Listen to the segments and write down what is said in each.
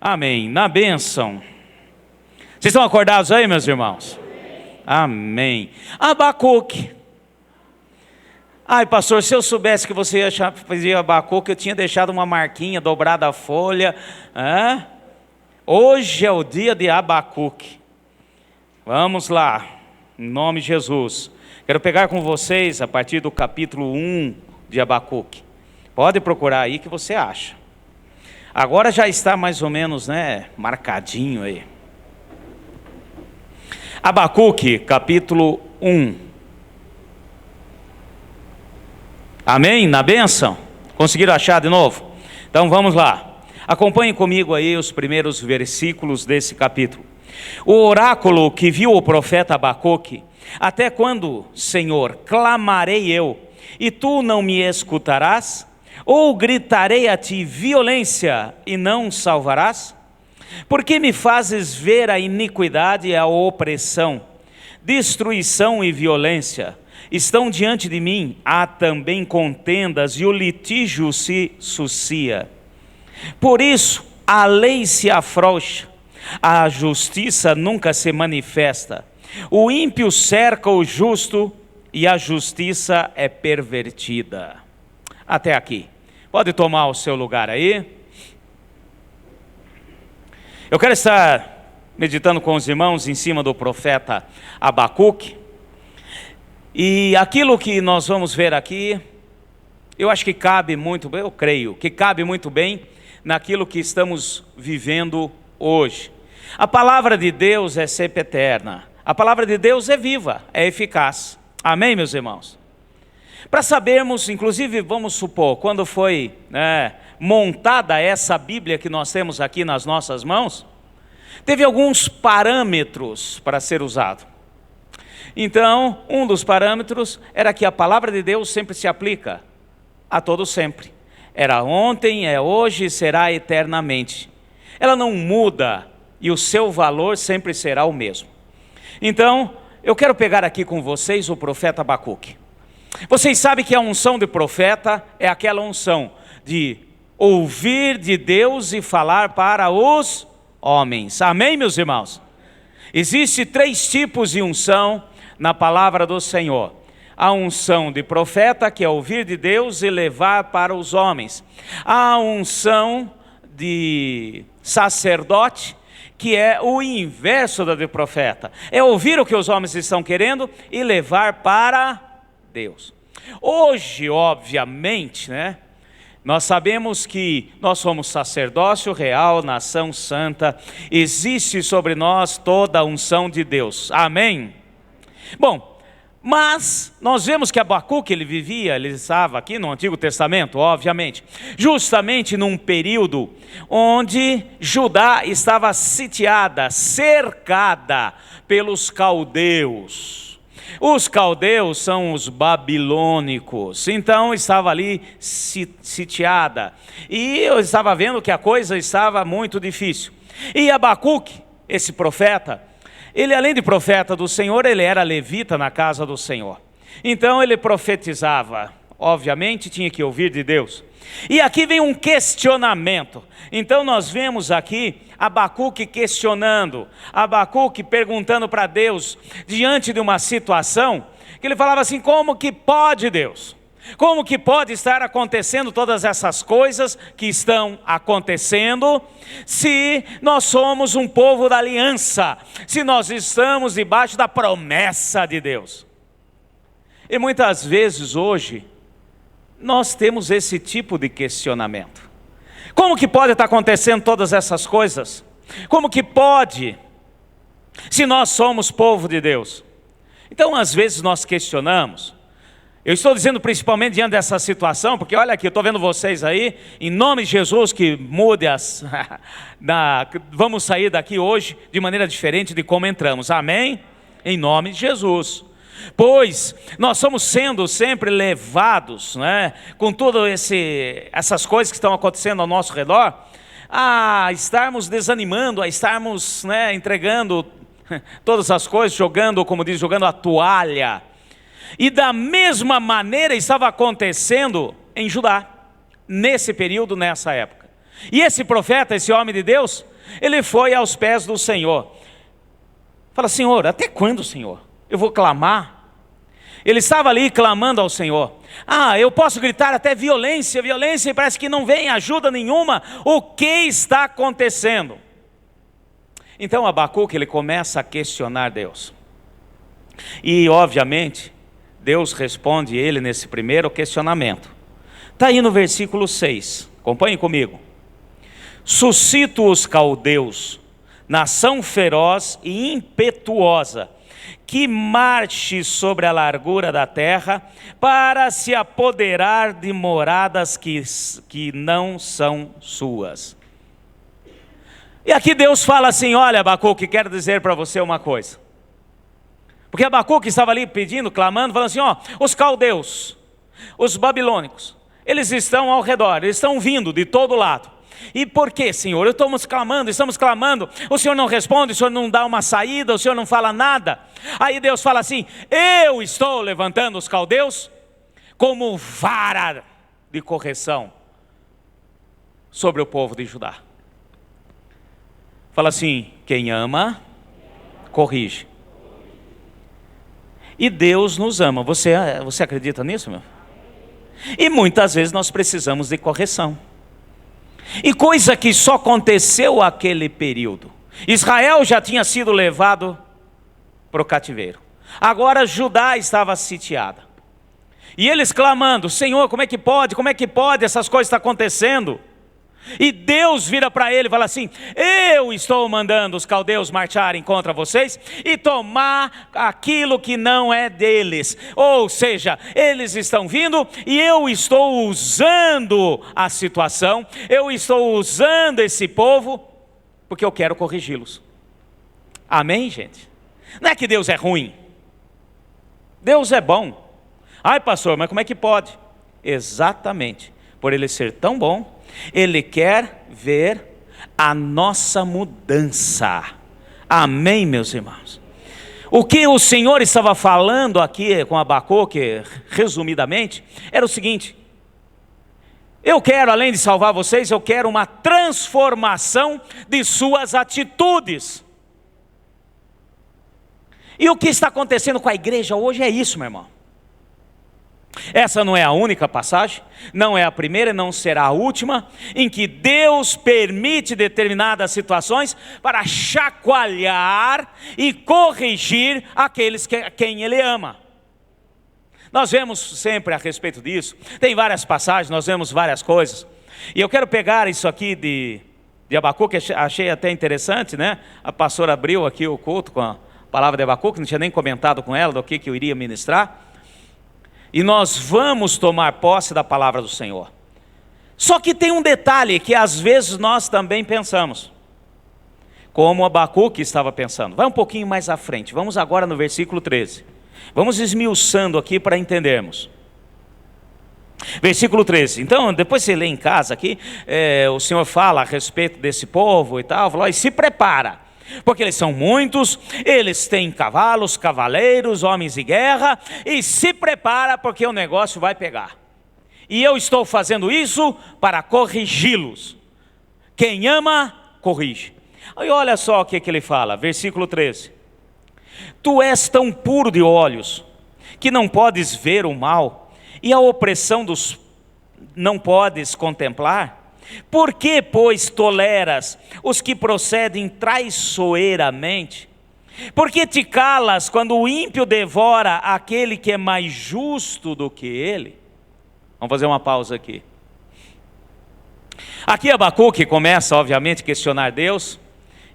Amém. Na bênção. Vocês estão acordados aí, meus irmãos? Amém. Abacuque. Ai, pastor, se eu soubesse que você ia fazer Abacuque, eu tinha deixado uma marquinha, dobrada a folha. Hoje é o dia de Abacuque. Vamos lá, em nome de Jesus. Quero pegar com vocês a partir do capítulo 1 de Abacuque. Pode procurar aí que você acha. Agora já está mais ou menos, marcadinho aí. Abacuque, capítulo 1. Amém? Na bênção? Conseguiram achar de novo? Então vamos lá. Acompanhem comigo aí os primeiros versículos desse capítulo. O oráculo que viu o profeta Abacuque: até quando, Senhor, clamarei eu, e tu não me escutarás? Ou gritarei a ti violência, e não salvarás? Porque me fazes ver a iniquidade e a opressão, destruição e violência estão diante de mim, há também contendas, e o litígio se sucia. Por isso a lei se afrouxa, a justiça nunca se manifesta. O ímpio cerca o justo, e a justiça é pervertida. Até aqui. Pode tomar o seu lugar aí. Eu quero estar meditando com os irmãos em cima do profeta Abacuque. E aquilo que nós vamos ver aqui, eu acho que cabe muito bem, eu creio que cabe muito bem naquilo que estamos vivendo hoje. A palavra de Deus é sempre eterna. A palavra de Deus é viva, é eficaz. Amém, meus irmãos? Para sabermos, inclusive, vamos supor, quando foi montada essa Bíblia que nós temos aqui nas nossas mãos, teve alguns parâmetros para ser usado. Então, um dos parâmetros era que a palavra de Deus sempre se aplica a todo sempre. Era ontem, é hoje e será eternamente. Ela não muda e o seu valor sempre será o mesmo. Então, eu quero pegar aqui com vocês o profeta Abacuque. Vocês sabem que a unção de profeta é aquela unção de ouvir de Deus e falar para os homens. Amém, meus irmãos? Existem 3 tipos de unção na palavra do Senhor. A unção de profeta, que é ouvir de Deus e levar para os homens. A unção de sacerdote, que é o inverso da de profeta. É ouvir o que os homens estão querendo e levar para Deus. Hoje, obviamente, nós sabemos que nós somos sacerdócio real, nação santa. Existe sobre nós toda a unção de Deus. Amém? Bom, mas nós vemos que Abacuque ele estava aqui no Antigo Testamento, obviamente, justamente num período onde Judá estava sitiada, cercada pelos caldeus. Os caldeus são os babilônicos, então estava ali sitiada, e eu estava vendo que a coisa estava muito difícil. E Abacuque, esse profeta, ele, além de profeta do Senhor, ele era levita na casa do Senhor. Então ele profetizava, obviamente tinha que ouvir de Deus. E aqui vem um questionamento. Então nós vemos aqui Abacuque questionando, Abacuque perguntando para Deus, diante de uma situação, que ele falava assim: como que pode, Deus? Como que pode estar acontecendo todas essas coisas que estão acontecendo, se nós somos um povo da aliança, se nós estamos debaixo da promessa de Deus? E muitas vezes hoje, nós temos esse tipo de questionamento. Como que pode estar acontecendo todas essas coisas? Como que pode, se nós somos povo de Deus? Então às vezes nós questionamos. Eu estou dizendo principalmente diante dessa situação, porque olha aqui, eu estou vendo vocês aí, em nome de Jesus, que mude vamos sair daqui hoje de maneira diferente de como entramos, amém? Em nome de Jesus. Pois nós estamos sendo sempre levados, com todas essas coisas que estão acontecendo ao nosso redor, a estarmos desanimando, a estarmos entregando todas as coisas, jogando a toalha. E da mesma maneira estava acontecendo em Judá, nesse período, nessa época. E esse profeta, esse homem de Deus, ele foi aos pés do Senhor. Fala: Senhor, até quando, Senhor? Eu vou clamar? Ele estava ali clamando ao Senhor. Eu posso gritar até violência, violência, e parece que não vem ajuda nenhuma. O que está acontecendo? Então Abacuque, ele começa a questionar Deus. E obviamente, Deus responde ele nesse primeiro questionamento. Está aí no versículo 6, acompanhe comigo. Suscito os caldeus, nação feroz e impetuosa, que marche sobre a largura da terra, para se apoderar de moradas que não são suas. E aqui Deus fala assim: olha, Abacuque, quero dizer para você uma coisa. Porque Abacuque estava ali pedindo, clamando, falando assim: os caldeus, os babilônicos, eles estão ao redor, eles estão vindo de todo lado. E por que, Senhor? Estamos clamando, o Senhor não responde, o Senhor não dá uma saída, o Senhor não fala nada. Aí Deus fala assim: eu estou levantando os caldeus como vara de correção sobre o povo de Judá. Fala assim: quem ama, corrige. E Deus nos ama. Você acredita nisso, meu? E muitas vezes nós precisamos de correção. E coisa que só aconteceu naquele período. Israel já tinha sido levado para o cativeiro. Agora Judá estava sitiada. E eles clamando: Senhor, como é que pode? Como é que pode? Essas coisas estão acontecendo. E Deus vira para ele e fala assim: eu estou mandando os caldeus marcharem contra vocês e tomar aquilo que não é deles. Ou seja, eles estão vindo e eu estou usando a situação, eu estou usando esse povo, porque eu quero corrigi-los. Amém, gente? Não é que Deus é ruim, Deus é bom. Ai, pastor, mas como é que pode? Exatamente, por ele ser tão bom, ele quer ver a nossa mudança. Amém, meus irmãos? O que o Senhor estava falando aqui com Abacuque, resumidamente, era o seguinte: eu quero, além de salvar vocês, eu quero uma transformação de suas atitudes. E o que está acontecendo com a igreja hoje é isso, meu irmão. Essa não é a única passagem, não é a primeira e não será a última, em que Deus permite determinadas situações para chacoalhar e corrigir aqueles quem Ele ama. Nós vemos sempre a respeito disso, tem várias passagens, nós vemos várias coisas. E eu quero pegar isso aqui de Abacuque, achei até interessante, né? A pastora abriu aqui o culto com a palavra de Abacuque, não tinha nem comentado com ela do que eu iria ministrar. E nós vamos tomar posse da palavra do Senhor. Só que tem um detalhe que às vezes nós também pensamos, como Abacuque estava pensando. Vai um pouquinho mais à frente, vamos agora no versículo 13. Vamos esmiuçando aqui para entendermos. Versículo 13. Então, depois você lê em casa aqui, o Senhor fala a respeito desse povo e tal, fala: e se prepara, porque eles são muitos, eles têm cavalos, cavaleiros, homens de guerra, e se prepara porque o negócio vai pegar. E eu estou fazendo isso para corrigi-los. Quem ama, corrige. Aí olha só o que ele fala, versículo 13. Tu és tão puro de olhos, que não podes ver o mal, e a opressão dos não podes contemplar? Por que, pois, toleras os que procedem traiçoeiramente? Por que te calas quando o ímpio devora aquele que é mais justo do que ele? Vamos fazer uma pausa aqui. Aqui Abacuque começa, obviamente, a questionar Deus,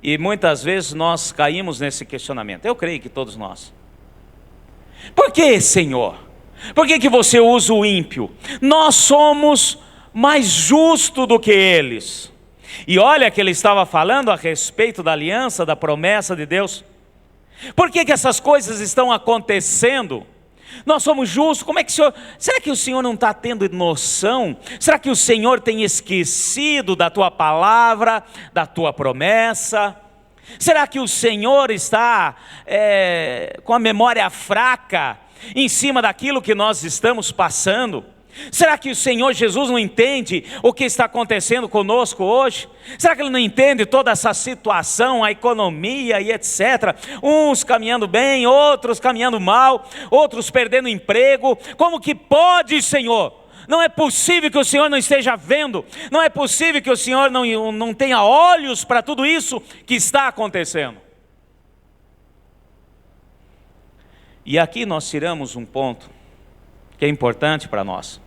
e muitas vezes nós caímos nesse questionamento. Eu creio que todos nós. Por que, Senhor? Por que você usa o ímpio? Nós somos mais justo do que eles. E olha que ele estava falando a respeito da aliança, da promessa de Deus. Por que essas coisas estão acontecendo? Nós somos justos, como é que o Senhor... Será que o Senhor não está tendo noção? Será que o Senhor tem esquecido da tua palavra, da tua promessa? Será que o Senhor está com a memória fraca em cima daquilo que nós estamos passando? Será que o Senhor Jesus não entende o que está acontecendo conosco hoje? Será que Ele não entende toda essa situação, a economia e etc? Uns caminhando bem, outros caminhando mal, outros perdendo emprego. Como que pode, Senhor? Não é possível que o Senhor não esteja vendo. Não é possível que o Senhor não tenha olhos para tudo isso que está acontecendo. E aqui nós tiramos um ponto que é importante para nós.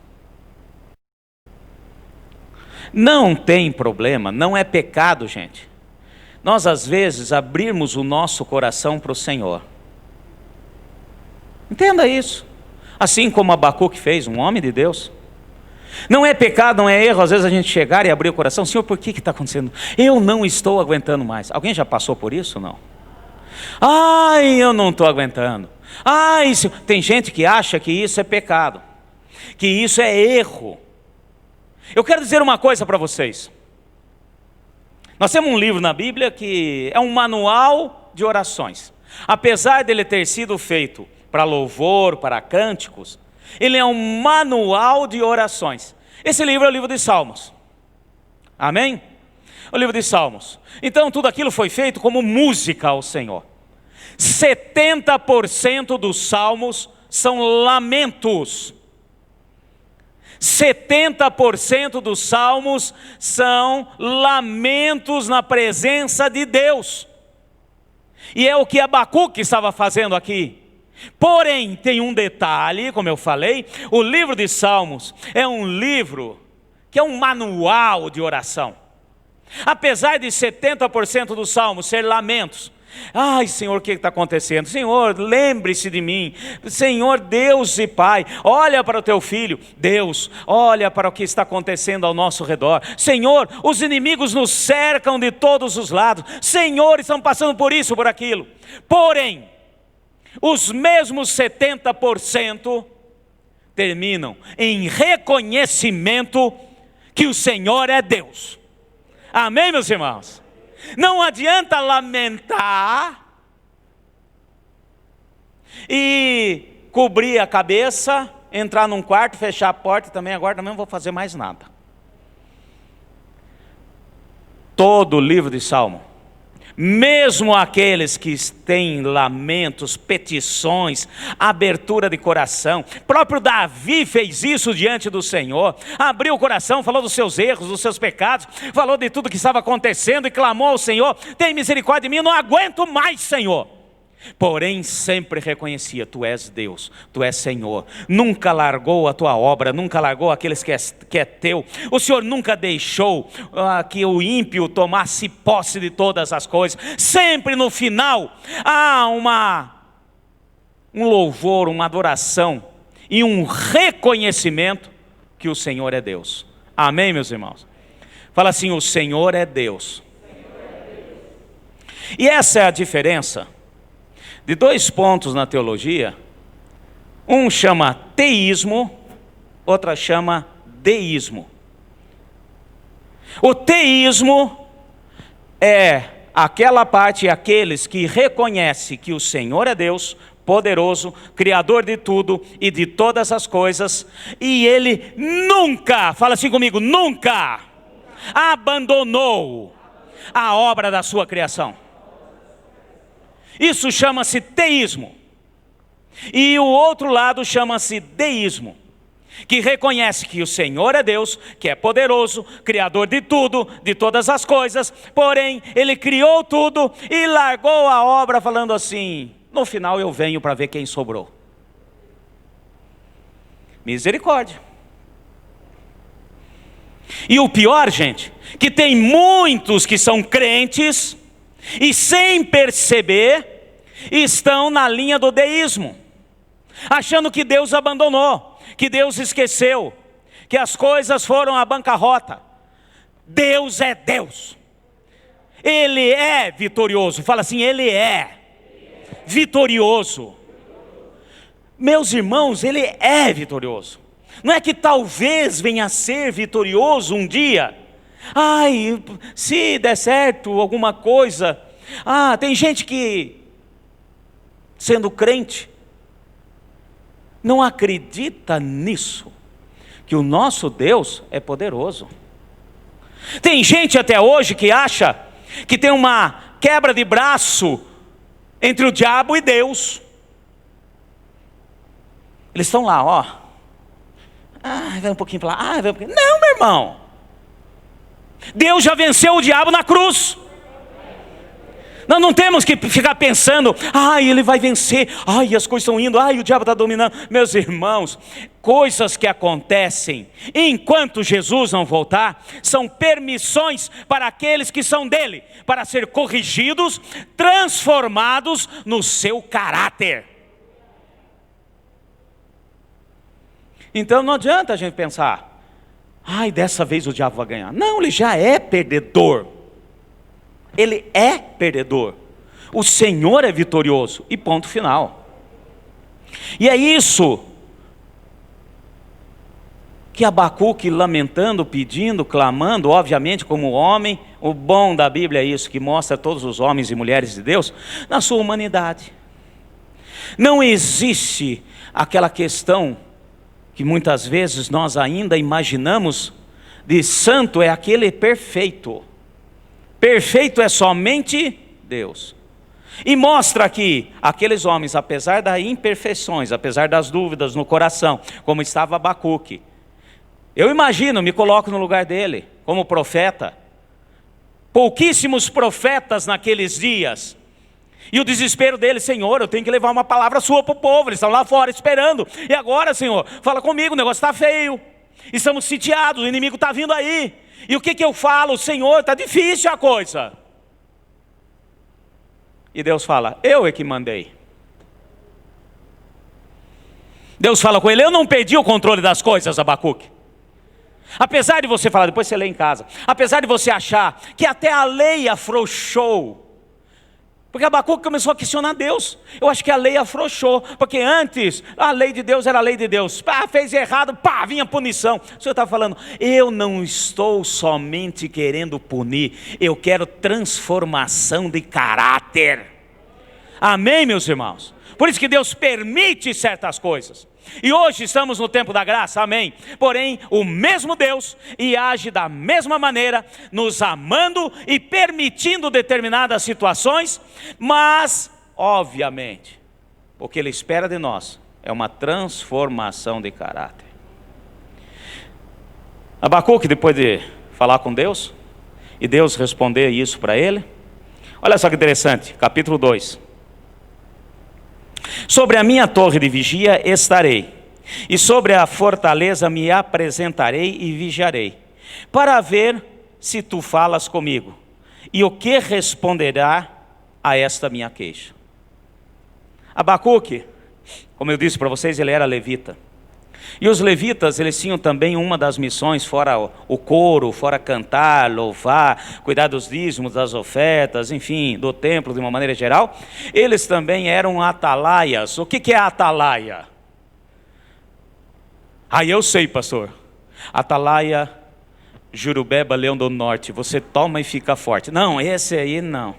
Não tem problema, não é pecado, gente, nós às vezes abrirmos o nosso coração para o Senhor. Entenda isso. Assim como Abacuque fez, um homem de Deus. Não é pecado, não é erro às vezes a gente chegar e abrir o coração. Senhor, por que está acontecendo? Eu não estou aguentando mais. Alguém já passou por isso ou não? Ai, eu não estou aguentando. Ai, tem gente que acha que isso é pecado, que isso é erro. Eu quero dizer uma coisa para vocês. Nós temos um livro na Bíblia que é um manual de orações. Apesar dele ter sido feito para louvor, para cânticos, ele é um manual de orações. Esse livro é o livro de Salmos. Amém? O livro de Salmos. Então tudo aquilo foi feito como música ao Senhor. 70% dos salmos são lamentos. 70% dos salmos são lamentos na presença de Deus. E é o que Abacuque estava fazendo aqui. Porém, tem um detalhe, como eu falei, o livro de Salmos é um livro que é um manual de oração. Apesar de 70% dos salmos ser lamentos, ai, Senhor, o que está acontecendo? Senhor, lembre-se de mim. Senhor, Deus e Pai, olha para o teu filho. Deus, olha para o que está acontecendo ao nosso redor. Senhor, os inimigos nos cercam de todos os lados. Senhor, estão passando por isso, por aquilo. Porém, os mesmos 70% terminam em reconhecimento que o Senhor é Deus. Amém, meus irmãos? Não adianta lamentar e cobrir a cabeça, entrar num quarto, fechar a porta e também agora não vou fazer mais nada. Todo o livro de Salmo, mesmo aqueles que têm lamentos, petições, abertura de coração, próprio Davi fez isso diante do Senhor, abriu o coração, falou dos seus erros, dos seus pecados, falou de tudo que estava acontecendo e clamou ao Senhor: tem misericórdia de mim, eu não aguento mais, Senhor. Porém sempre reconhecia: tu és Deus, tu és Senhor, nunca largou a tua obra, nunca largou aqueles que é teu. O Senhor nunca deixou que o ímpio tomasse posse de todas as coisas. Sempre no final há um louvor, uma adoração e um reconhecimento que o Senhor é Deus. Amém, meus irmãos? Fala assim: o Senhor é Deus. E essa é a diferença de dois pontos na teologia. Um chama teísmo, outra chama deísmo. O teísmo é aquela parte, aqueles que reconhecem que o Senhor é Deus, poderoso, criador de tudo e de todas as coisas, e Ele nunca, fala assim comigo, nunca abandonou a obra da sua criação. Isso chama-se teísmo. E o outro lado chama-se deísmo, que reconhece que o Senhor é Deus, que é poderoso, criador de tudo, de todas as coisas, porém Ele criou tudo e largou a obra falando assim: no final eu venho para ver quem sobrou. Misericórdia. E o pior, gente, que tem muitos que são crentes e sem perceber estão na linha do deísmo, achando que Deus abandonou, que Deus esqueceu, que as coisas foram à bancarrota. Deus é Deus, Ele é vitorioso. Fala assim: Ele é vitorioso. Meus irmãos, Ele é vitorioso. Não é que talvez venha a ser vitorioso um dia. Ai, se der certo alguma coisa. Tem gente que, sendo crente, não acredita nisso. que o nosso Deus é poderoso. Tem gente até hoje que acha que tem uma quebra de braço entre o diabo e Deus. Eles estão lá, ó. Vai um pouquinho para lá, vai um pouquinho. Não, meu irmão. Deus já venceu o diabo na cruz. Nós não temos que ficar pensando, ele vai vencer, as coisas estão indo, o diabo está dominando. Meus irmãos, coisas que acontecem enquanto Jesus não voltar, são permissões para aqueles que são dele, para ser corrigidos, transformados no seu caráter. Então não adianta a gente pensar, dessa vez o diabo vai ganhar. Não, ele já é perdedor. Ele é perdedor. O Senhor é vitorioso. E ponto final. E é isso que Abacuque, lamentando, pedindo, clamando, obviamente como homem, o bom da Bíblia é isso, que mostra todos os homens e mulheres de Deus na sua humanidade. Não existe aquela questão que muitas vezes nós ainda imaginamos de santo é aquele perfeito. Perfeito é somente Deus. E mostra que aqueles homens, apesar das imperfeições, apesar das dúvidas no coração, como estava Abacuque, eu imagino, me coloco no lugar dele, como profeta. Pouquíssimos profetas naqueles dias. E o desespero dele, Senhor, eu tenho que levar uma palavra sua para o povo, eles estão lá fora esperando. E agora, Senhor, fala comigo, o negócio está feio. Estamos sitiados, o inimigo está vindo aí. E o que eu falo? Senhor, está difícil a coisa. E Deus fala, eu é que mandei. Deus fala com ele, eu não pedi o controle das coisas, Abacuque. Apesar de você falar, depois você lê em casa, apesar de você achar que até a lei afrouxou, porque Abacuque começou a questionar Deus. Eu acho que a lei afrouxou, porque antes a lei de Deus era a lei de Deus. Fez errado, vinha punição. O Senhor está falando, eu não estou somente querendo punir, eu quero transformação de caráter. Amém, meus irmãos? Por isso que Deus permite certas coisas. E hoje estamos no tempo da graça, amém. Porém, o mesmo Deus e age da mesma maneira, nos amando e permitindo determinadas situações, mas, obviamente, o que Ele espera de nós é uma transformação de caráter. Abacuque, depois de falar com Deus, e Deus responder isso para ele, olha só que interessante, capítulo 2. Sobre a minha torre de vigia estarei, e sobre a fortaleza me apresentarei e vigiarei, para ver se tu falas comigo, e o que responderá a esta minha queixa. Abacuque, como eu disse para vocês, ele era levita. E os levitas, eles tinham também uma das missões, fora o coro, fora cantar, louvar, cuidar dos dízimos, das ofertas, enfim, do templo de uma maneira geral. Eles também eram atalaias. O que é atalaia? Eu sei, pastor. Atalaia, Jurubeba, Leão do Norte. Você toma e fica forte. Não, esse aí não.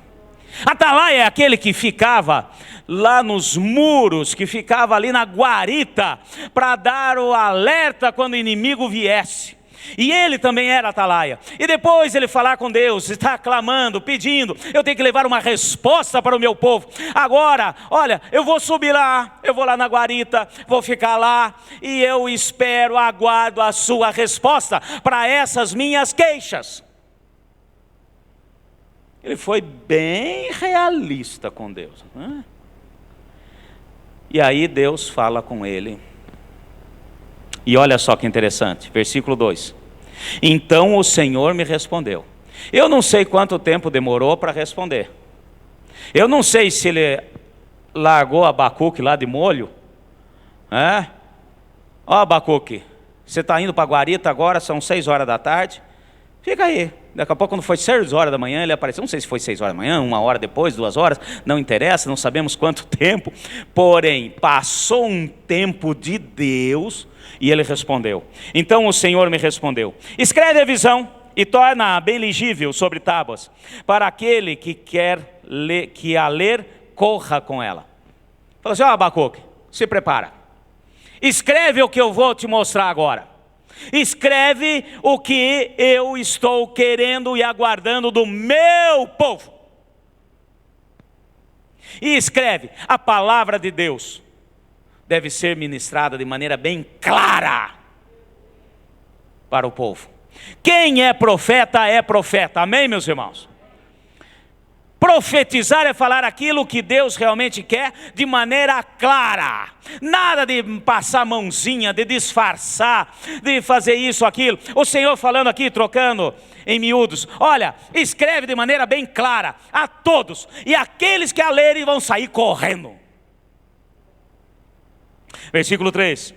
Atalaia é aquele que ficava lá nos muros, que ficava ali na guarita, para dar o alerta quando o inimigo viesse. E ele também era atalaia. E depois ele falar com Deus, está clamando, pedindo, eu tenho que levar uma resposta para o meu povo. Agora, olha, eu vou subir lá, eu vou lá na guarita, vou ficar lá, e eu espero, aguardo a sua resposta para essas minhas queixas. Ele foi bem realista com Deus, né? E aí Deus fala com ele. E olha só que interessante, versículo 2. Então o Senhor me respondeu. Eu não sei quanto tempo demorou para responder. Eu não sei se ele largou Abacuque lá de molho. Abacuque, você está indo para a guarita agora, são 6 horas da tarde. Fica aí. Daqui a pouco, quando foi 6 horas da manhã, ele apareceu. Não sei se foi 6 horas da manhã, 1 hora depois, 2 horas. Não interessa, não sabemos quanto tempo. Porém, passou um tempo de Deus e ele respondeu. Então o Senhor me respondeu. Escreve a visão e torna-a bem legível sobre tábuas, para aquele que quer ler, que a ler, corra com ela. Falou assim, Abacuque, se prepara. Escreve o que eu vou te mostrar agora. Escreve o que eu estou querendo e aguardando do meu povo. E escreve, a palavra de Deus deve ser ministrada de maneira bem clara para o povo. Quem é profeta, amém, meus irmãos? Profetizar é falar aquilo que Deus realmente quer de maneira clara. Nada de passar a mãozinha, de disfarçar, de fazer isso, aquilo. O Senhor falando aqui, trocando em miúdos. Olha, escreve de maneira bem clara a todos. E aqueles que a lerem vão sair correndo. Versículo 3.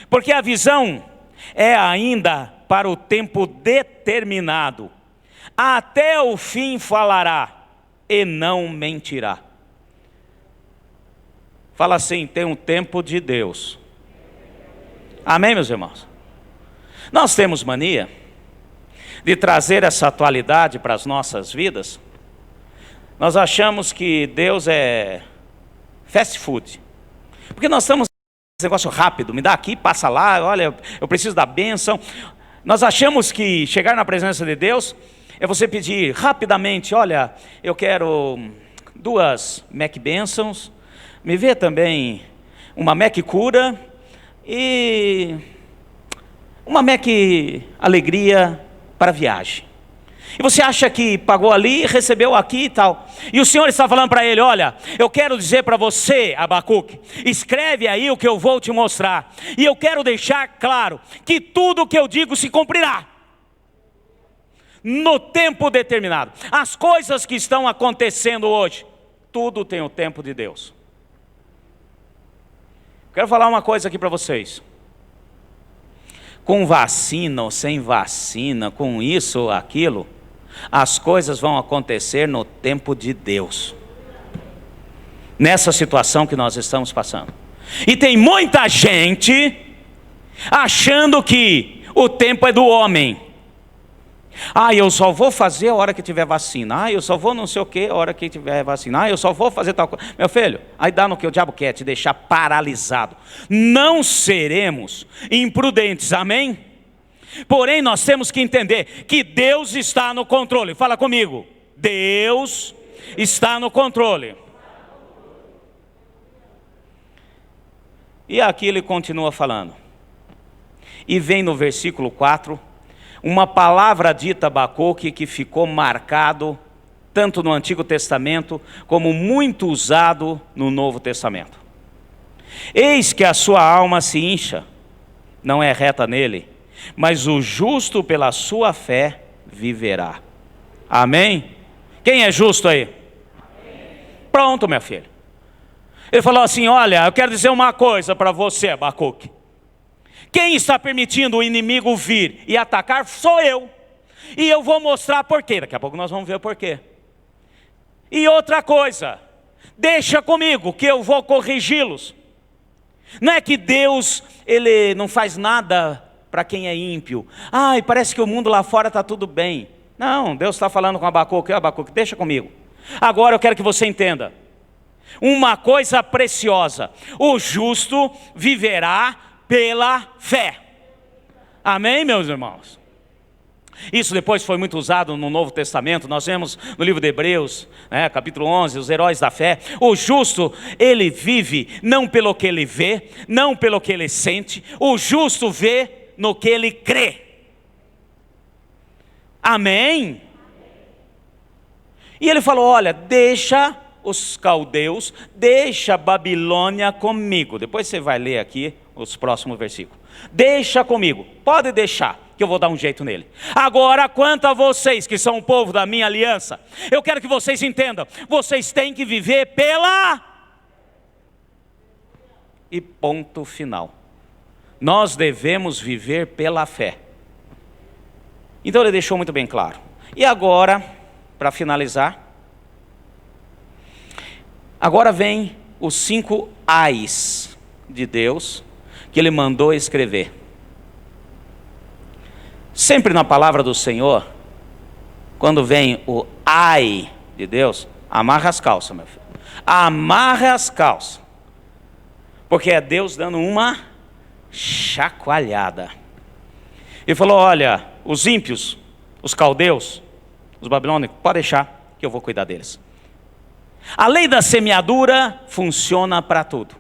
Porque a visão é ainda para o tempo determinado. Até o fim falará e não mentirá. Fala assim, tem um tempo de Deus. Amém, meus irmãos? Nós temos mania de trazer essa atualidade para as nossas vidas. Nós achamos que Deus é fast food. Porque nós estamos nesse negócio rápido, me dá aqui, passa lá, olha, eu preciso da bênção. Nós achamos que chegar na presença de Deus é você pedir rapidamente, olha, eu quero 2 Mac bênçãos, me vê também uma Mac cura e uma Mac alegria para viagem. E você acha que pagou ali, recebeu aqui e tal. E o Senhor está falando para ele, olha, eu quero dizer para você, Abacuque, escreve aí o que eu vou te mostrar. E eu quero deixar claro que tudo o que eu digo se cumprirá. No tempo determinado. As coisas que estão acontecendo hoje, tudo tem o tempo de Deus. Quero falar uma coisa aqui para vocês. Com vacina ou sem vacina, com isso ou aquilo, as coisas vão acontecer no tempo de Deus. Nessa situação que nós estamos passando. E tem muita gente achando que o tempo é do homem. Eu só vou fazer a hora que tiver vacina. Eu só vou não sei o que a hora que tiver vacina. Eu só vou fazer tal coisa. Meu filho, aí dá no que o diabo quer, te deixar paralisado. Não seremos imprudentes, amém? Porém nós temos que entender que Deus está no controle. Fala comigo, Deus está no controle. E aqui ele continua falando. E vem no versículo 4... uma palavra dita a Abacuque que ficou marcado tanto no Antigo Testamento como muito usado no Novo Testamento. Eis que a sua alma se incha, não é reta nele, mas o justo pela sua fé viverá. Amém? Quem é justo aí? Amém. Pronto, meu filho. Ele falou assim, olha, eu quero dizer uma coisa para você, Abacuque. Quem está permitindo o inimigo vir e atacar sou eu. E eu vou mostrar porquê. Daqui a pouco nós vamos ver o porquê. E outra coisa, deixa comigo que eu vou corrigi-los. Não é que Deus, ele não faz nada para quem é ímpio. Parece que o mundo lá fora está tudo bem. Não, Deus está falando com Abacuque, Abacuque, deixa comigo. Agora eu quero que você entenda. Uma coisa preciosa, o justo viverá pela fé. Amém, meus irmãos? Isso depois foi muito usado no Novo Testamento. Nós vemos no livro de Hebreus, capítulo 11, os heróis da fé. O justo, ele vive não pelo que ele vê, não pelo que ele sente. O justo vê no que ele crê. Amém? E ele falou, olha, deixa os caldeus, deixa a Babilônia comigo. Depois você vai ler aqui os próximos versículos. Deixa comigo, pode deixar, que eu vou dar um jeito nele. Agora, quanto a vocês que são o povo da minha aliança, eu quero que vocês entendam, vocês têm que viver pela... E ponto final. Nós devemos viver pela fé. Então ele deixou muito bem claro. E agora, para finalizar, agora vem os 5 ais de Deus que ele mandou escrever. Sempre na palavra do Senhor, quando vem o ai de Deus, amarra as calças, meu filho. Amarra as calças. Porque é Deus dando uma chacoalhada. Ele falou: olha, os ímpios, os caldeus, os babilônicos, pode deixar que eu vou cuidar deles. A lei da semeadura funciona para tudo.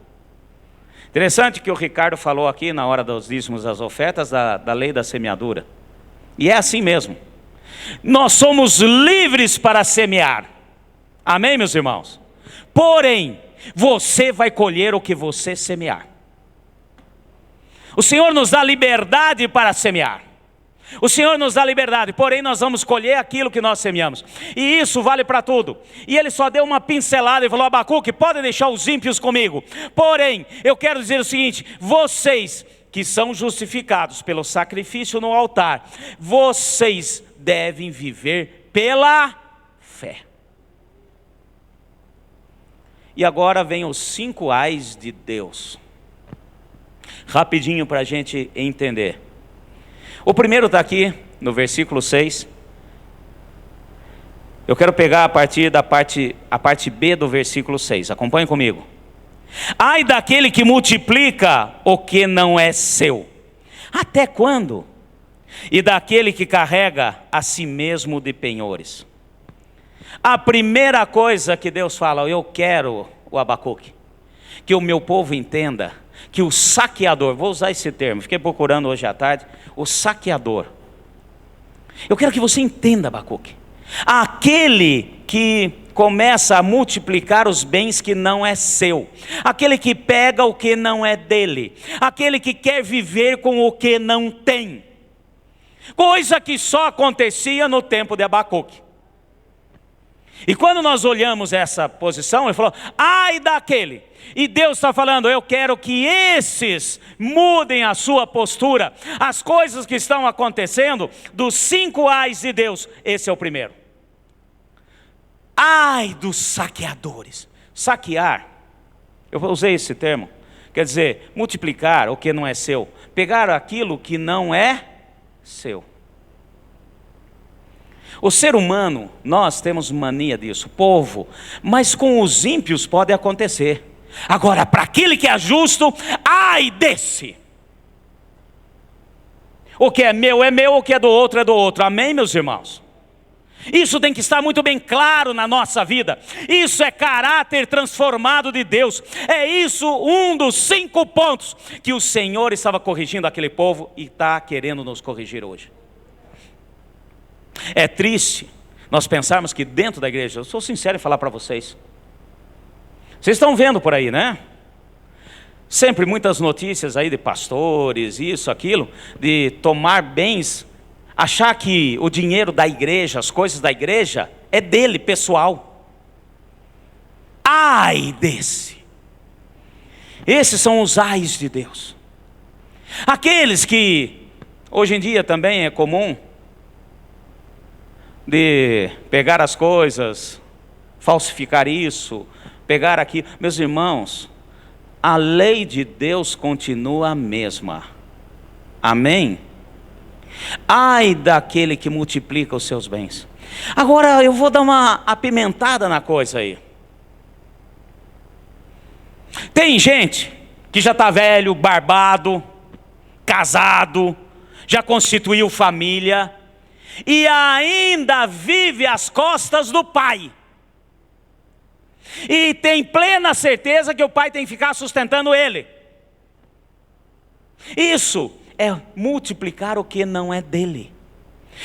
Interessante que o Ricardo falou aqui na hora dos dízimos das ofertas da lei da semeadura. E é assim mesmo. Nós somos livres para semear. Amém, meus irmãos? Porém, você vai colher o que você semear. O Senhor nos dá liberdade para semear. O Senhor nos dá liberdade, porém nós vamos colher aquilo que nós semeamos. E isso vale para tudo. E ele só deu uma pincelada e falou: Abacuque, pode deixar os ímpios comigo. Porém, eu quero dizer o seguinte: vocês que são justificados pelo sacrifício no altar, vocês devem viver pela fé. E agora vem os 5 ais de Deus. Rapidinho para a gente entender. O primeiro está aqui no versículo 6. Eu quero pegar a parte B do versículo 6. Acompanhe comigo. Ai daquele que multiplica o que não é seu. Até quando? E daquele que carrega a si mesmo de penhores. A primeira coisa que Deus fala: eu quero, o Abacuque, que o meu povo entenda que o saqueador, vou usar esse termo, fiquei procurando hoje à tarde, o saqueador. Eu quero que você entenda, Abacuque, aquele que começa a multiplicar os bens que não é seu, aquele que pega o que não é dele, aquele que quer viver com o que não tem, coisa que só acontecia no tempo de Abacuque. E quando nós olhamos essa posição, ele falou: ai daquele. E Deus está falando: eu quero que esses mudem a sua postura. As coisas que estão acontecendo, dos 5 ais de Deus, esse é o primeiro. Ai dos saqueadores. Saquear, eu usei esse termo, quer dizer, multiplicar o que não é seu, pegar aquilo que não é seu. O ser humano, nós temos mania disso, povo, mas com os ímpios pode acontecer. Agora, para aquele que é justo, ai desse. O que é meu, o que é do outro é do outro. Amém, meus irmãos? Isso tem que estar muito bem claro na nossa vida. Isso é caráter transformado de Deus. É isso um dos 5 pontos que o Senhor estava corrigindo aquele povo e está querendo nos corrigir hoje. É triste nós pensarmos que dentro da igreja, eu sou sincero em falar para vocês, vocês estão vendo por aí, né? Sempre muitas notícias aí de pastores, isso, aquilo, de tomar bens, achar que o dinheiro da igreja, as coisas da igreja, é dele, pessoal. Ai desse. Esses são os ais de Deus. Aqueles que, hoje em dia também é comum, de pegar as coisas, falsificar isso, pegar aqui. Meus irmãos, a lei de Deus continua a mesma. Amém? Ai daquele que multiplica os seus bens. Agora eu vou dar uma apimentada na coisa aí. Tem gente que já está velho, barbado, casado, já constituiu família e ainda vive às costas do pai. E tem plena certeza que o pai tem que ficar sustentando ele. Isso é multiplicar o que não é dele.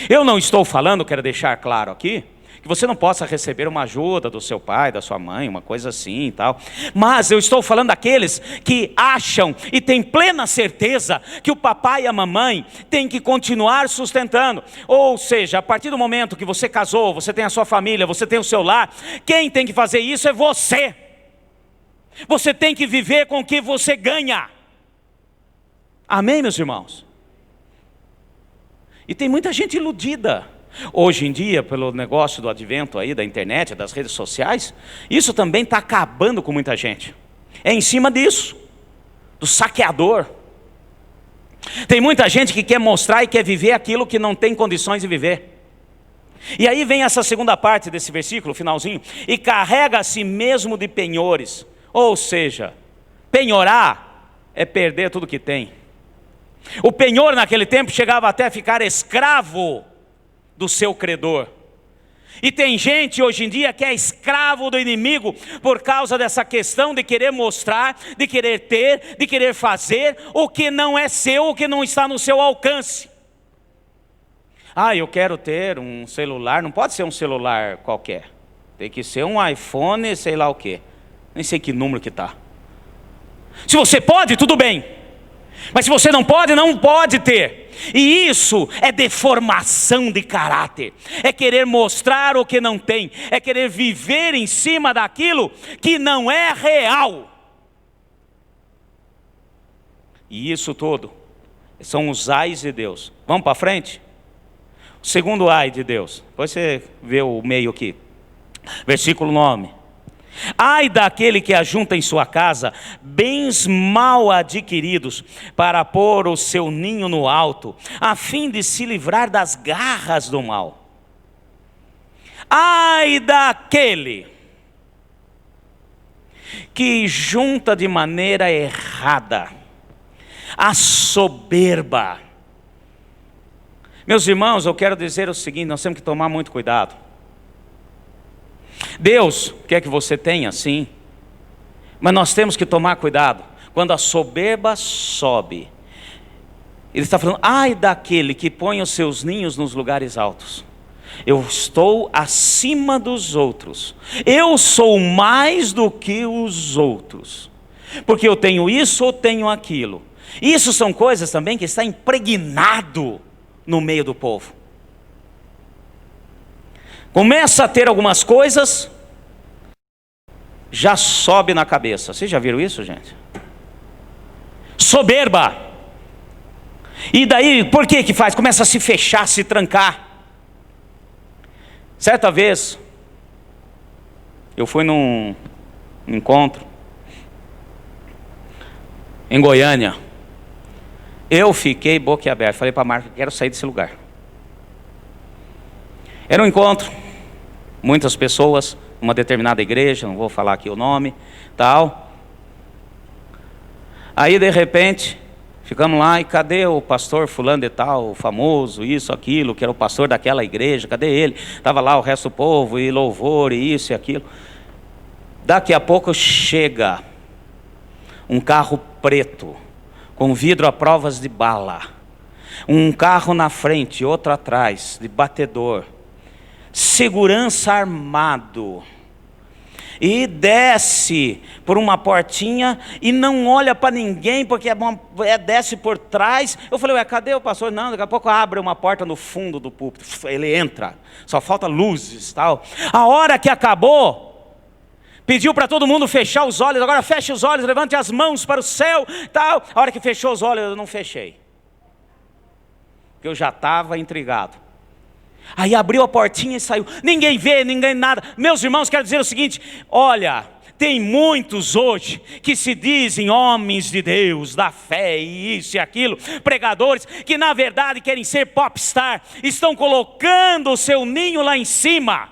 Eu não estou falando, quero deixar claro aqui, que você não possa receber uma ajuda do seu pai, da sua mãe, uma coisa assim e tal. Mas eu estou falando daqueles que acham e têm plena certeza que o papai e a mamãe têm que continuar sustentando. Ou seja, a partir do momento que você casou, você tem a sua família, você tem o seu lar, quem tem que fazer isso é você. Você tem que viver com o que você ganha. Amém, meus irmãos? E tem muita gente iludida. Hoje em dia, pelo negócio do advento aí, da internet, das redes sociais, isso também está acabando com muita gente. É em cima disso, do saqueador. Tem muita gente que quer mostrar e quer viver aquilo que não tem condições de viver. E aí vem essa segunda parte desse versículo, finalzinho. E carrega a si mesmo de penhores. Ou seja, penhorar é perder tudo que tem. O penhor naquele tempo chegava até a ficar escravo do seu credor. E tem gente hoje em dia que é escravo do inimigo por causa dessa questão de querer mostrar, de querer ter, de querer fazer o que não é seu, o que não está no seu alcance. Eu quero ter um celular, não pode ser um celular qualquer. Tem que ser um iPhone, sei lá o quê. Nem sei que número que está. Se você pode, tudo bem. Mas se você não pode ter. E isso é deformação de caráter. É querer mostrar o que não tem. É querer viver em cima daquilo que não é real. E isso tudo são os ais de Deus. Vamos para frente? O segundo ai de Deus. Depois você vê o meio aqui. Versículo 9. Ai daquele que ajunta em sua casa bens mal adquiridos para pôr o seu ninho no alto, a fim de se livrar das garras do mal. Ai daquele que junta de maneira errada a soberba. Meus irmãos, eu quero dizer o seguinte, nós temos que tomar muito cuidado. Deus quer que você tenha, sim, mas nós temos que tomar cuidado. Quando a soberba sobe, Ele está falando, ai daquele que põe os seus ninhos nos lugares altos. Eu estou acima dos outros, eu sou mais do que os outros, porque eu tenho isso ou tenho aquilo. Isso são coisas também que está impregnado no meio do povo. Começa a ter algumas coisas, já sobe na cabeça. Vocês já viram isso, gente? Soberba. E daí, por que faz? Começa a se fechar, se trancar. Certa vez, eu fui num encontro em Goiânia. Eu fiquei boquiaberto. Falei para a Marca, quero sair desse lugar. Era um encontro, muitas pessoas, uma determinada igreja, não vou falar aqui o nome, tal. Aí de repente, ficamos lá e cadê o pastor fulano de tal, o famoso, isso, aquilo, que era o pastor daquela igreja, cadê ele? Estava lá o resto do povo, e louvor, e isso e aquilo. Daqui a pouco chega um carro preto, com vidro à provas de bala. Um carro na frente, outro atrás, de batedor. Segurança armado. E desce por uma portinha e não olha para ninguém, porque desce por trás. Eu falei, cadê o pastor? Não, daqui a pouco abre uma porta no fundo do púlpito. Ele entra, só falta luzes, tal. A hora que acabou, pediu para todo mundo fechar os olhos. Agora feche os olhos, levante as mãos para o céu, tal. A hora que fechou os olhos, eu não fechei, porque eu já estava intrigado. Aí abriu a portinha e saiu. Ninguém vê, ninguém nada. Meus irmãos, quero dizer o seguinte, olha, tem muitos hoje que se dizem homens de Deus, da fé e isso e aquilo, pregadores, que na verdade querem ser popstar, estão colocando o seu ninho lá em cima.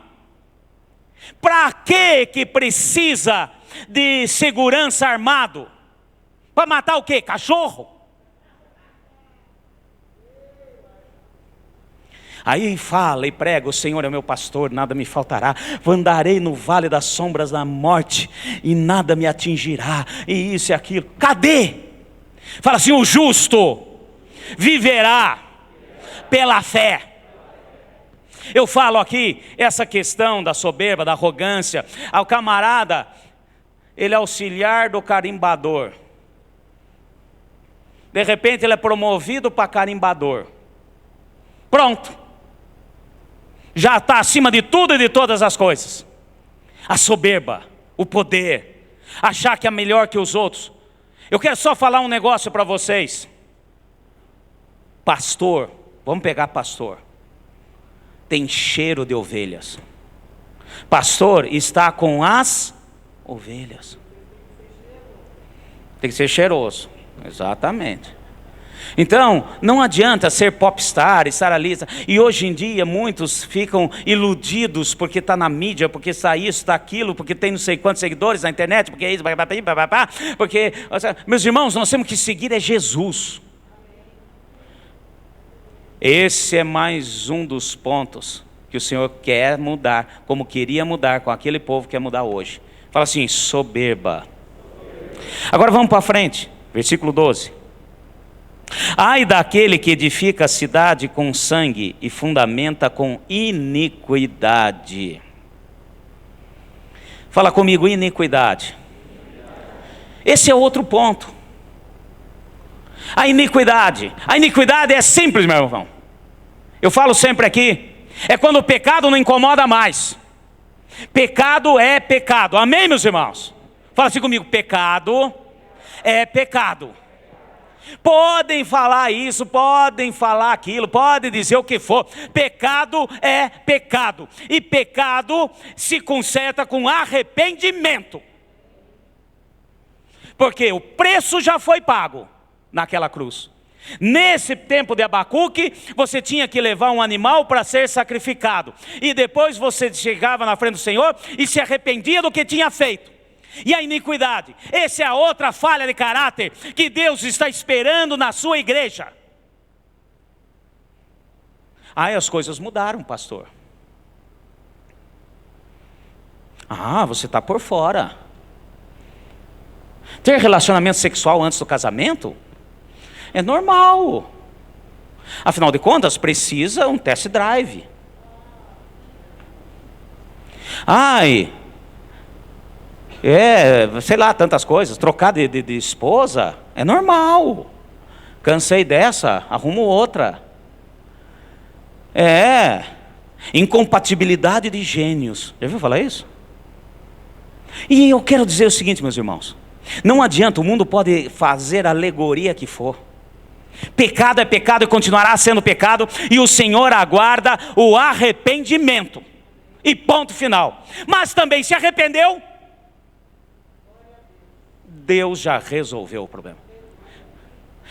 Para que precisa de segurança armado? Para matar o quê? Cachorro? Aí fala e prega, o Senhor é meu pastor, nada me faltará. Andarei no vale das sombras da morte e nada me atingirá. E isso e aquilo. Cadê? Fala assim, o justo viverá pela fé. Eu falo aqui, essa questão da soberba, da arrogância. Ao camarada, ele é auxiliar do carimbador. De repente ele é promovido para carimbador. Pronto. Já está acima de tudo e de todas as coisas. A soberba, o poder, achar que é melhor que os outros. Eu quero só falar um negócio para vocês. Pastor, vamos pegar pastor. Tem cheiro de ovelhas. Pastor está com as ovelhas. Tem que ser cheiroso. Exatamente. Então, não adianta ser popstar, estar ali. E hoje em dia muitos ficam iludidos porque está na mídia, porque está isso, está aquilo, porque tem não sei quantos seguidores na internet, porque é isso, porque... Meus irmãos, nós temos que seguir é Jesus. Esse é mais um dos pontos que o Senhor quer mudar, como queria mudar com aquele povo que quer mudar hoje. Fala assim, soberba. Agora vamos para frente, versículo 12. Ai daquele que edifica a cidade com sangue e fundamenta com iniquidade. Fala comigo, iniquidade. Esse é outro ponto. A iniquidade é simples, meu irmão. Eu falo sempre aqui, é quando o pecado não incomoda mais. Pecado é pecado, amém, meus irmãos? Fala assim comigo, pecado é pecado. Podem falar isso, podem falar aquilo, podem dizer o que for. Pecado é pecado. E pecado se conserta com arrependimento. Porque o preço já foi pago naquela cruz. Nesse tempo de Abacuque, você tinha que levar um animal para ser sacrificado. E depois você chegava na frente do Senhor e se arrependia do que tinha feito. E a iniquidade, essa é a outra falha de caráter que Deus está esperando na sua igreja. As coisas mudaram, pastor. Você está por fora. Ter relacionamento sexual antes do casamento é normal. Afinal de contas, precisa um test drive. Sei lá, tantas coisas. Trocar de esposa é normal. Cansei dessa, arrumo outra. Incompatibilidade de gênios. Já ouviu falar isso? E eu quero dizer o seguinte, meus irmãos. Não adianta, o mundo pode fazer a alegoria que for. Pecado é pecado e continuará sendo pecado. E o Senhor aguarda o arrependimento. E ponto final. Mas também se arrependeu, Deus já resolveu o problema.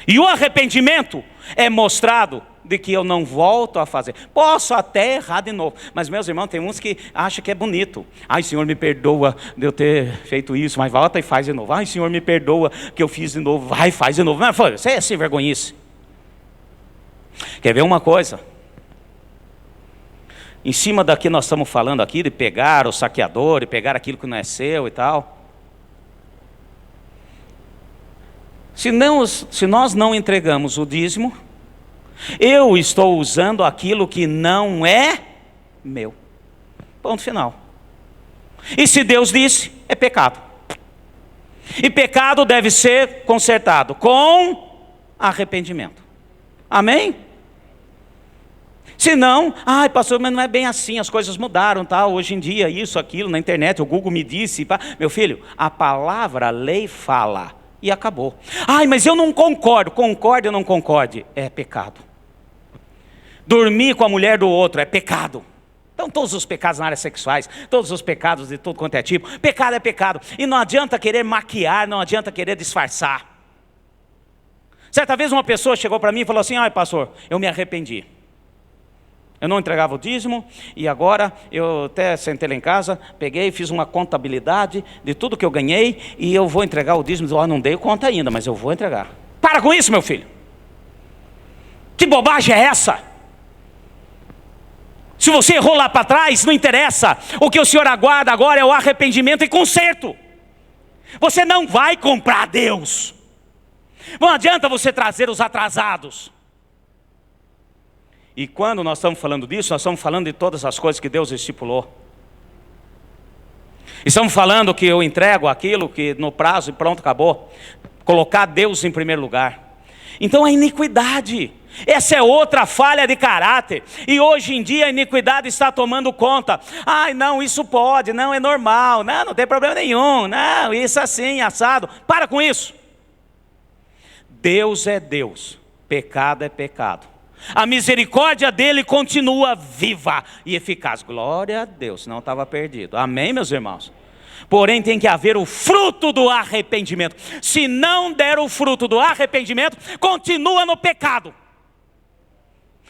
E o arrependimento é mostrado de que eu não volto a fazer. Posso até errar de novo, mas meus irmãos, tem uns que acham que é bonito. Senhor, me perdoa de eu ter feito isso, mas volta e faz de novo. Senhor, me perdoa que eu fiz de novo, vai, faz de novo. Não, isso é sem vergonhice. Quer ver uma coisa? Em cima daqui nós estamos falando aqui de pegar o saqueador e pegar aquilo que não é seu e tal. Se nós não entregamos o dízimo, eu estou usando aquilo que não é meu. Ponto final. E se Deus disse, é pecado. E pecado deve ser consertado com arrependimento. Amém? Se não, pastor, mas não é bem assim, as coisas mudaram, tá? Hoje em dia, isso, aquilo, na internet, o Google me disse. Meu filho, a palavra, a lei fala. E acabou. Mas eu não concordo. Concorde ou não concorde? É pecado. Dormir com a mulher do outro é pecado. Então todos os pecados na área sexuais, todos os pecados de tudo quanto é tipo, pecado é pecado. E não adianta querer maquiar, não adianta querer disfarçar. Certa vez uma pessoa chegou para mim e falou assim, pastor, eu me arrependi. Eu não entregava o dízimo e agora eu até sentei lá em casa, peguei, fiz uma contabilidade de tudo que eu ganhei e eu vou entregar o dízimo. Não dei conta ainda, mas eu vou entregar. Para com isso, meu filho. Que bobagem é essa? Se você errou lá para trás, não interessa. O que o Senhor aguarda agora é o arrependimento e conserto. Você não vai comprar Deus. Não adianta você trazer os atrasados. E quando nós estamos falando disso, nós estamos falando de todas as coisas que Deus estipulou. Estamos falando que eu entrego aquilo que no prazo e pronto, acabou. Colocar Deus em primeiro lugar. Então a iniquidade, essa é outra falha de caráter. E hoje em dia a iniquidade está tomando conta. Não, isso pode, não, é normal. Não tem problema nenhum. Não, isso assim, assado. Para com isso. Deus é Deus, pecado é pecado. A misericórdia dele continua viva e eficaz. Glória a Deus, não estava perdido. Amém, meus irmãos? Porém tem que haver o fruto do arrependimento. Se não der o fruto do arrependimento, continua no pecado.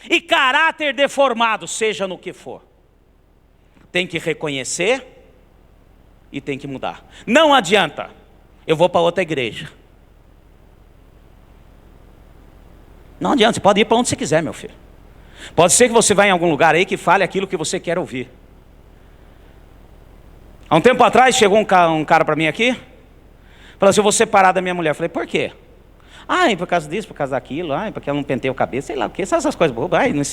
E caráter deformado, seja no que for. Tem que reconhecer e tem que mudar. Não adianta, eu vou para outra igreja. Não adianta, você pode ir para onde você quiser, meu filho. Pode ser que você vá em algum lugar aí que fale aquilo que você quer ouvir. Há um tempo atrás chegou um cara para mim aqui, falou assim: eu vou separar da minha mulher. Eu falei: por quê? Ai, por causa disso, por causa daquilo, ai, porque ela não penteia o cabelo, sei lá o quê, essas coisas bobas, ai, não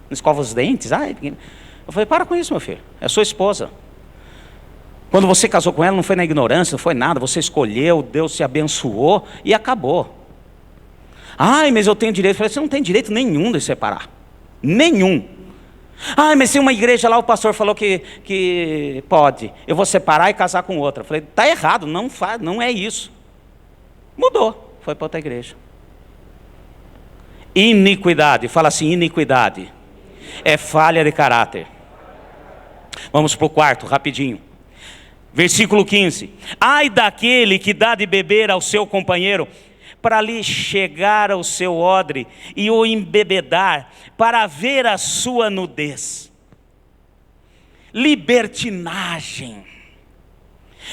escova os dentes, ai. Eu falei: para com isso, meu filho, é sua esposa. Quando você casou com ela, não foi na ignorância, não foi nada, você escolheu, Deus te abençoou e acabou. Ai, mas eu tenho direito. Eu falei: você não tem direito nenhum de separar. Nenhum. Ai, mas tem uma igreja lá, o pastor falou que pode. Eu vou separar e casar com outra. Eu falei: está errado, não é isso. Mudou, foi para outra igreja. Iniquidade, fala assim: iniquidade é falha de caráter. Vamos para o quarto, rapidinho. Versículo 15: ai daquele que dá de beber ao seu companheiro, para lhe chegar ao seu odre e o embebedar, para ver a sua nudez. Libertinagem.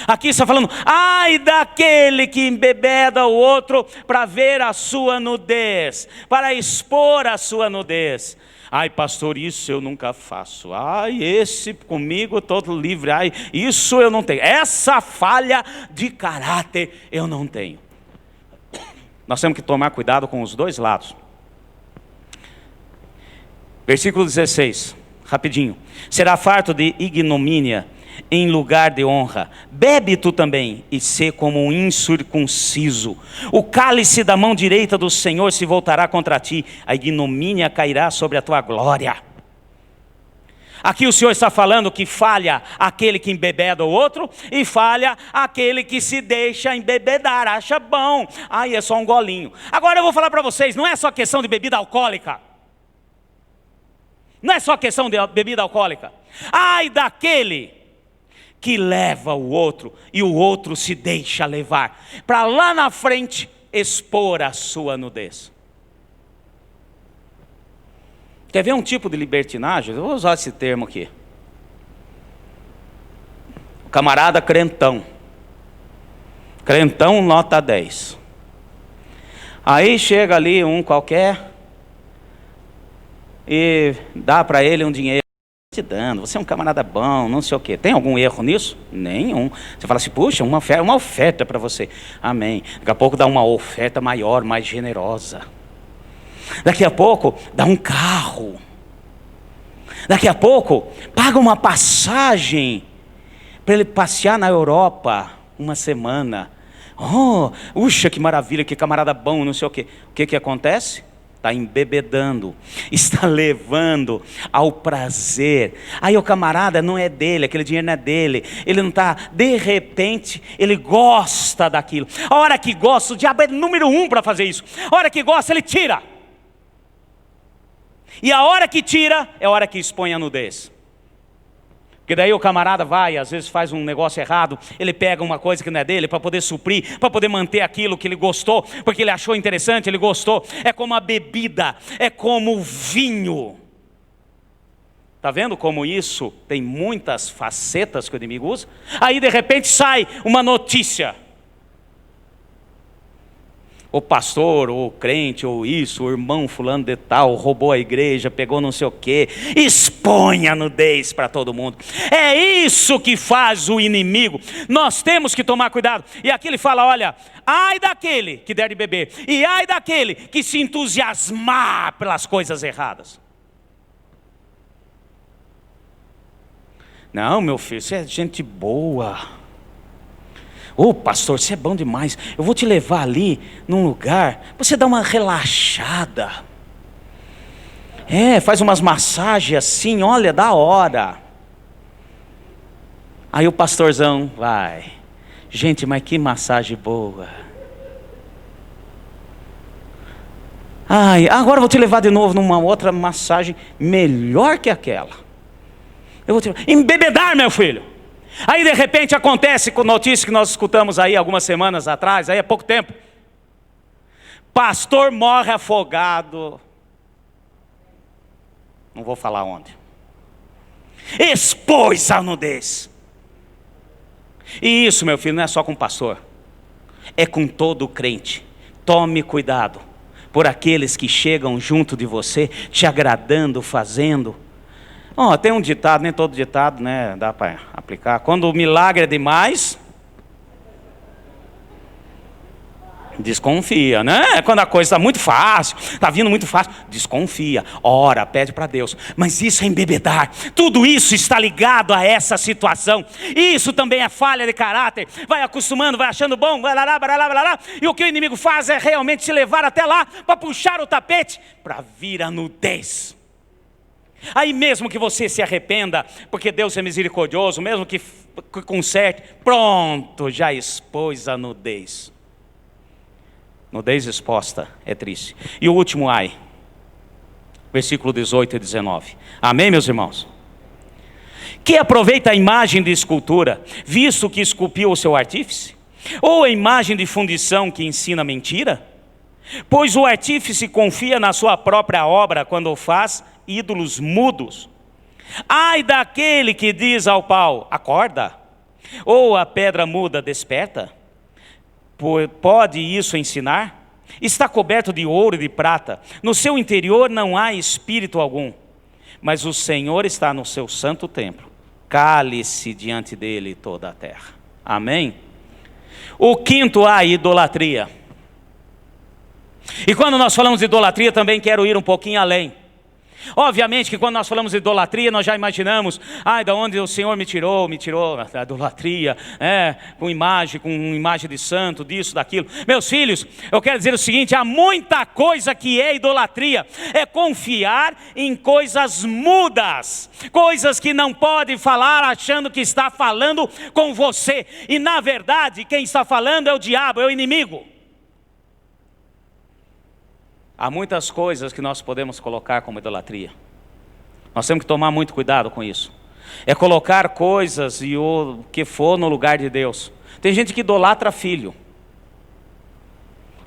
Aqui está falando: ai daquele que embebeda o outro para ver a sua nudez, para expor a sua nudez. Ai, pastor, isso eu nunca faço. Ai, esse comigo todo livre. Ai, isso eu não tenho. Essa falha de caráter eu não tenho. Nós temos que tomar cuidado com os dois lados. Versículo 16, rapidinho. Será farto de ignomínia em lugar de honra. Bebe tu também, e sê como um incircunciso. O cálice da mão direita do Senhor se voltará contra ti, a ignomínia cairá sobre a tua glória. Aqui o Senhor está falando que falha aquele que embebeda o outro, e falha aquele que se deixa embebedar, acha bom. Ai, é só um golinho. Agora eu vou falar para vocês, não é só questão de bebida alcoólica. Não é só questão de bebida alcoólica. Ai daquele que leva o outro e o outro se deixa levar, para lá na frente expor a sua nudez. Quer ver um tipo de libertinagem? Eu vou usar esse termo aqui. O camarada crentão. Crentão nota 10. Aí chega ali um qualquer e dá para ele um dinheiro. Te dando, você é um camarada bom, não sei o quê. Tem algum erro nisso? Nenhum. Você fala assim: puxa, uma oferta para você. Amém. Daqui a pouco dá uma oferta maior, mais generosa. Daqui a pouco dá um carro. Daqui a pouco paga uma passagem para ele passear na Europa uma semana. Oh, uxa, que maravilha, que camarada bom, não sei o quê. O que acontece? Está embebedando, está levando ao prazer. Aí o camarada não é dele, aquele dinheiro não é dele. Ele não está, de repente, ele gosta daquilo. A hora que gosta, o diabo é número 1 para fazer isso. A hora que gosta, ele tira. E a hora que tira, é a hora que expõe a nudez. Porque daí o camarada vai, às vezes faz um negócio errado, ele pega uma coisa que não é dele, para poder suprir, para poder manter aquilo que ele gostou, porque ele achou interessante, ele gostou. É como a bebida, é como o vinho. Está vendo como isso tem muitas facetas que o inimigo usa? Aí de repente sai uma notícia. O pastor, ou o crente, ou isso, o irmão fulano de tal, roubou a igreja, pegou não sei o quê, expõe a nudez para todo mundo. É isso que faz o inimigo. Nós temos que tomar cuidado. E aqui ele fala: olha, ai daquele que der de beber, e ai daquele que se entusiasmar pelas coisas erradas. Não, meu filho, você é gente boa. Ô pastor, você é bom demais. Eu vou te levar ali num lugar, você dá uma relaxada. Faz umas massagens assim, olha, da hora. Aí o pastorzão vai: gente, mas que massagem boa. Ai, agora eu vou te levar de novo numa outra massagem melhor que aquela. Eu vou te embebedar, meu filho. Aí de repente acontece com notícia que nós escutamos aí algumas semanas atrás, aí há pouco tempo. Pastor morre afogado. Não vou falar onde. Expôs a nudez. E isso, meu filho, não é só com pastor. É com todo crente. Tome cuidado. por aqueles que chegam junto de você, te agradando, fazendo. Tem um ditado, nem todo ditado, né, dá para aplicar. Quando o milagre é demais, desconfia, né? Quando a coisa está muito fácil, está vindo muito fácil, desconfia, ora, pede para Deus. Mas isso é embebedar, tudo isso está ligado a essa situação. Isso também é falha de caráter. Vai acostumando, vai achando bom, vai lá, e o que o inimigo faz é realmente te levar até lá, para puxar o tapete, para vir a nudez. Aí mesmo que você se arrependa, porque Deus é misericordioso, mesmo que conserte, pronto, já expôs a nudez. Nudez exposta é triste. E o último ai, versículo 18 e 19. Amém, meus irmãos? Que aproveita a imagem de escultura, visto que esculpiu o seu artífice? Ou a imagem de fundição que ensina mentira? Pois o artífice confia na sua própria obra quando faz ídolos mudos. Ai daquele que diz ao pau, acorda, ou a pedra muda, desperta. Pode isso ensinar? Está coberto de ouro e de prata, no seu interior não há espírito algum. Mas o Senhor está no seu santo templo, cale-se diante dele toda a terra. Amém? O quinto, a idolatria. E quando nós falamos de idolatria, também quero ir um pouquinho além. Obviamente que quando nós falamos de idolatria, nós já imaginamos, da onde o Senhor me tirou da idolatria, com imagem de santo, disso, daquilo. Meus filhos, eu quero dizer o seguinte, há muita coisa que é idolatria, é confiar em coisas mudas, coisas que não pode falar achando que está falando com você, e na verdade quem está falando é o diabo, é o inimigo. Há muitas coisas que nós podemos colocar como idolatria. Nós temos que tomar muito cuidado com isso. É colocar coisas e o que for no lugar de Deus. Tem gente que idolatra filho.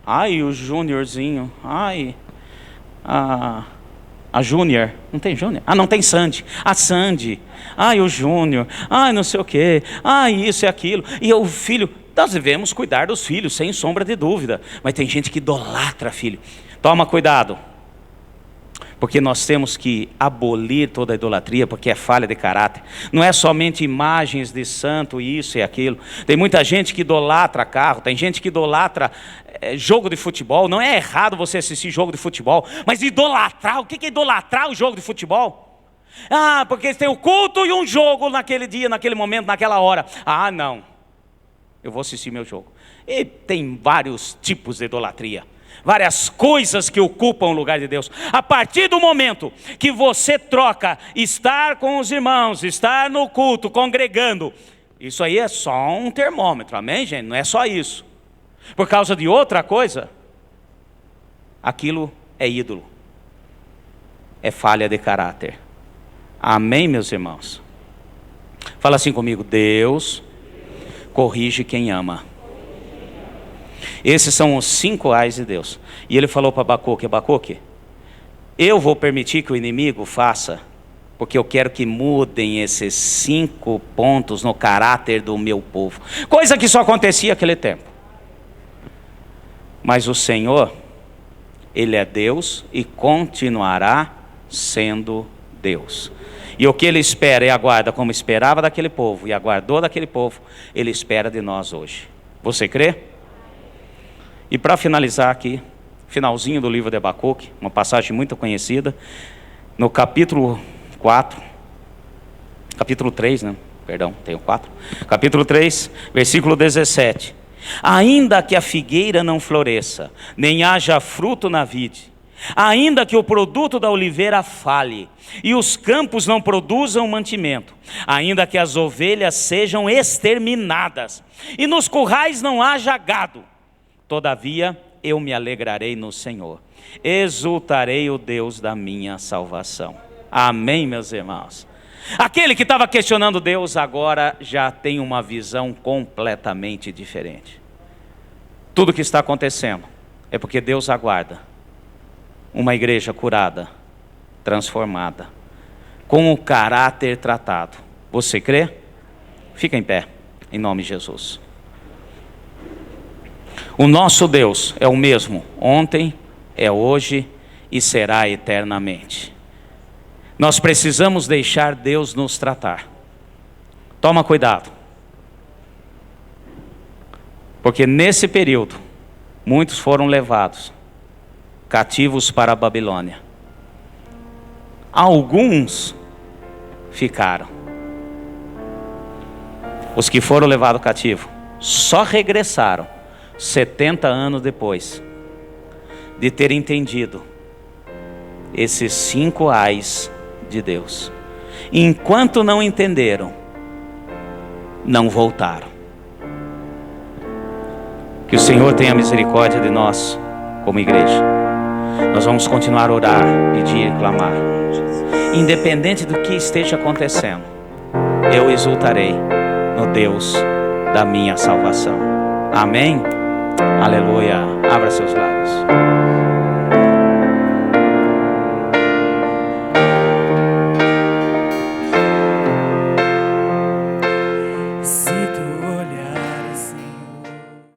O Júniorzinho. A Júnior. Não tem Júnior? Não tem Sandy. A Sandy. O Júnior. Não sei o quê. Isso e aquilo. E o filho. Nós devemos cuidar dos filhos, sem sombra de dúvida. Mas tem gente que idolatra filho. Toma cuidado, porque nós temos que abolir toda a idolatria, porque é falha de caráter. Não é somente imagens de santo, isso e aquilo. Tem muita gente que idolatra carro, tem gente que idolatra jogo de futebol. Não é errado você assistir jogo de futebol, mas idolatrar, o que é idolatrar o jogo de futebol? Porque tem o culto e um jogo naquele dia, naquele momento, naquela hora. Não, eu vou assistir meu jogo. E tem vários tipos de idolatria. Várias coisas que ocupam o lugar de Deus. A partir do momento que você troca estar com os irmãos, estar no culto, congregando, isso aí é só um termômetro, amém, gente? Não é só isso. Por causa de outra coisa, aquilo é ídolo, é falha de caráter. Amém, meus irmãos? Fala assim comigo: Deus corrige quem ama. Esses são os 5 ais de Deus. E ele falou para Abacuque, eu vou permitir que o inimigo faça, porque eu quero que mudem esses 5 pontos no caráter do meu povo. Coisa que só acontecia naquele tempo. Mas o Senhor, Ele é Deus e continuará sendo Deus. E o que Ele espera e aguarda, como esperava daquele povo e aguardou daquele povo, Ele espera de nós hoje. Você crê? E para finalizar aqui, finalzinho do livro de Abacuque, uma passagem muito conhecida, no capítulo 3, né? Perdão, tem o 4. Capítulo 3, versículo 17. Ainda que a figueira não floresça, nem haja fruto na vide, ainda que o produto da oliveira falhe, e os campos não produzam mantimento, ainda que as ovelhas sejam exterminadas, e nos currais não haja gado, todavia eu me alegrarei no Senhor, exultarei o Deus da minha salvação. Amém, meus irmãos? Aquele que estava questionando Deus agora já tem uma visão completamente diferente. Tudo que está acontecendo é porque Deus aguarda uma igreja curada, transformada, com o caráter tratado. Você crê? Fica em pé, em nome de Jesus. O nosso Deus é o mesmo ontem, é hoje e será eternamente. Nós precisamos deixar Deus nos tratar. Toma cuidado. Porque nesse período, muitos foram levados cativos para a Babilônia. Alguns ficaram. Os que foram levados cativos só regressaram 70 anos depois de ter entendido esses 5 ais de Deus. Enquanto não entenderam, não voltaram. Que o Senhor tenha misericórdia de nós como igreja. Nós vamos continuar a orar, pedir e clamar. Independente do que esteja acontecendo, eu exultarei no Deus da minha salvação. Amém? Aleluia. Abra seus lábios.